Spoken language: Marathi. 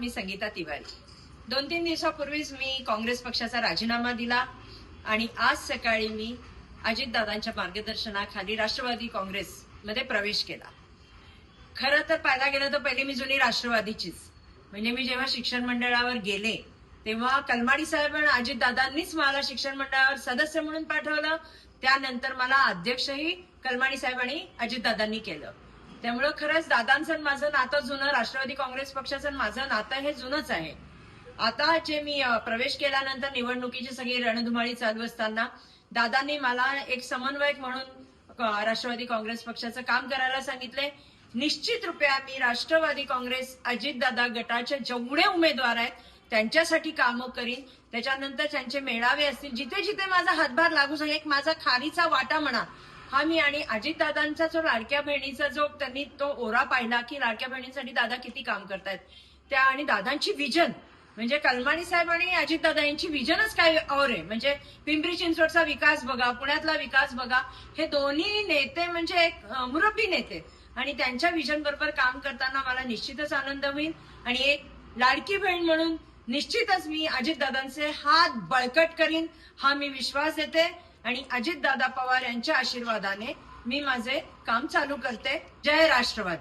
मी संगीता तिवारी. 2-3 दिवसापूर्वीच मी काँग्रेस पक्षाचा राजीनामा दिला आणि आज सकाळी मी अजितदादांच्या मार्गदर्शनाखाली राष्ट्रवादी काँग्रेसमध्ये प्रवेश केला. खरं तर पाहायला गेलं तर पहिले मी जुनी राष्ट्रवादीचीच. म्हणजे मी जेव्हा शिक्षण मंडळावर गेले तेव्हा कलमाडी साहेब आणि अजितदादांनीच मला शिक्षण मंडळावर सदस्य म्हणून पाठवलं. त्यानंतर मला अध्यक्षही कलमाडी साहेब आणि अजितदादांनी केलं. त्यामुळं खरंच दादांचं माझं नातं जुनं, राष्ट्रवादी काँग्रेस पक्षाचं माझं नातं हे जुनंच आहे. आता जे मी प्रवेश केल्यानंतर निवडणुकीची सगळी रणधुमाळी चालू असताना दादांनी मला एक समन्वयक म्हणून राष्ट्रवादी काँग्रेस पक्षाचं काम करायला सांगितले. निश्चित रुपया मी राष्ट्रवादी काँग्रेस अजितदादा गटाचे जेवढे उमेदवार आहेत त्यांच्यासाठी कामं करीन. त्याच्यानंतर त्यांचे मेळावे असतील, जिथे जिथे माझा हातभार लागू शकेल, एक माझा खारीचा वाटा म्हणा हा मी. आणि अजितदादांचा जो लाडक्या बहिणीचा जो त्यांनी तो ओरा पाहिला की लाडक्या बहिणींसाठी दादा किती काम करतायत त्या, आणि दादांची विजन म्हणजे कलमाडी साहेब आणि अजितदादा यांची विजनच काय और आहे. म्हणजे पिंपरी चिंचवडचा विकास बघा, पुण्यातला विकास बघा, हे दोन्ही नेते म्हणजे एक मुरब्बी नेते आणि त्यांच्या विजन बरोबर काम करताना मला निश्चितच आनंद होईल. आणि एक लाडकी बहीण म्हणून निश्चितच मी अजितदादांचे हात बळकट करीन हा मी विश्वास देते. आणि अजितदादा पवार यांच्या आशीर्वादाने मी माझे काम चालू करते. जय राष्ट्रवादी.